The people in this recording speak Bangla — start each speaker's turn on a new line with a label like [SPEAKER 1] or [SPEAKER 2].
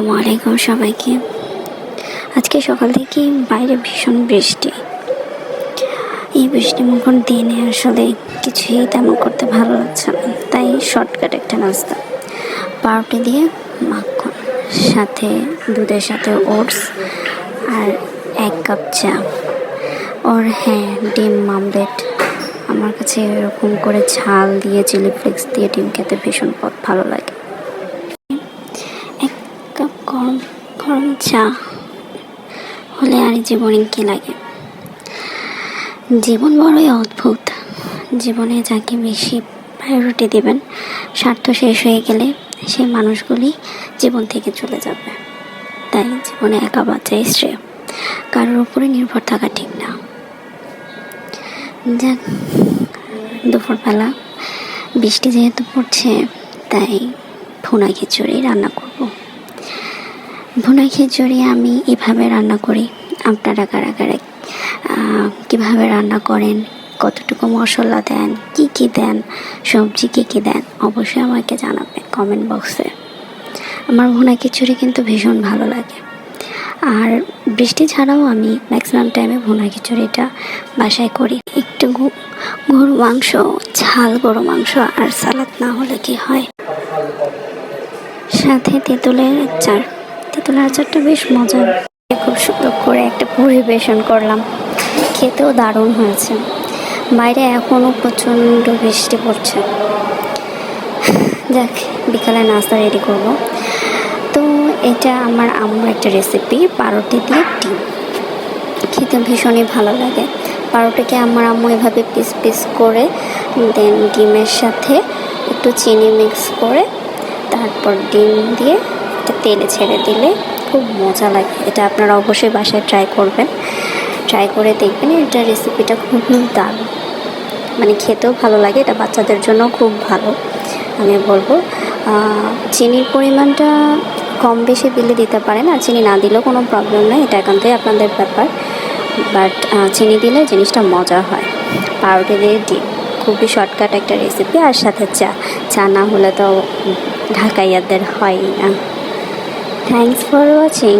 [SPEAKER 1] আসসালামু আলাইকুম সবাইকে। আজকে সকাল থেকে বাইরে ভীষণ বৃষ্টি। এই বৃষ্টিমুখর দিনে আসলে কিছুই তেমন করতে ভালো লাগছে না, তাই শর্টকাট একটা নাস্তা, পাউরুটি দিয়ে মাখন, সাথে দুধের সাথে ওটস আর 1 কাপ চা। হ্যাঁ, ডিম আমলেট। আমার কাছে এরকম করে ঝাল দিয়ে চিলি ফ্লেক্স দিয়ে ডিম খেতে ভীষণ ভালো লাগে। 1 কাপ গরম গরম চা হলে আর জীবনে কি লাগে। জীবন বড়ই অদ্ভুত। জীবনে যাকে বেশি প্রায়োরিটি দেবেন, স্বার্থ শেষ হয়ে গেলে সেই মানুষগুলি জীবন থেকে চলে যাবে। তাই জীবনে একা বাঁচাই শ্রেয়, কারোর উপরে নির্ভর থাকা ঠিক না। যাক, দুপুরবেলা বৃষ্টি যেহেতু পড়ছে, তাই ভুনা খিচুড়ি রান্না করব। ভুনা খিচুড়ি আমি এভাবে রান্না করি। আপনারা কারা কারা কীভাবে রান্না করেন, কতটুকু মশলা দেন, কি দেন, সবজি কি দেন, অবশ্যই আমাকে জানাবেন কমেন্ট বক্সে। আমার ভুনা খিচুড়ি কিন্তু ভীষণ ভালো লাগে। আর বৃষ্টি ছাড়াও আমি ম্যাক্সিমাম টাইমে ভুনা খিচুড়িটা বাসায় করি। একটু গরু মাংস, ঝাল গরু মাংস আর সালাদ না হলে কি হয়, সাথে তেঁতুলের আচার। তেঁতুলের আচারটা বেশ মজার। খুব সুন্দর করে একটা পরিবেশন করলাম, খেতেও দারুণ হয়েছে। বাইরে এখনও প্রচণ্ড বৃষ্টি পড়ছে। যাক, বিকালে নাস্তা রেডি করব। তো এটা আমার আম্মুর একটা রেসিপি, পাউরুটি দিয়ে ডিম। খেতে ভীষণই ভালো লাগে। পাউরুটিকে আমার আম্মু এভাবে পিস পিস করে দেন ডিমের সাথে একটু চিনি মিক্স করে তারপর ডিম দিয়ে এটা তেলে ছেড়ে দিলে খুব মজা লাগে। এটা আপনারা অবশ্যই বাসায় ট্রাই করবেন, ট্রাই করে দেখবেন। এটা রেসিপিটা খুব দারুণ, মানে খেতেও ভালো লাগে। এটা বাচ্চাদের জন্য খুব ভালো। আমি বলবো চিনির পরিমাণটা কম বেশি দিলে দিতে পারেন, আর চিনি না দিলেও কোনো প্রবলেম নেই, এটা একান্তই আপনাদের ব্যাপার। বাট চিনি দিলে জিনিসটা মজা হয়। পাউরুটি দিয়ে ডিম খুবই শর্টকাট একটা রেসিপি, আর সাথে চা না হলে তো ঢাকাইয়াদের হয়ই না। Thanks for watching.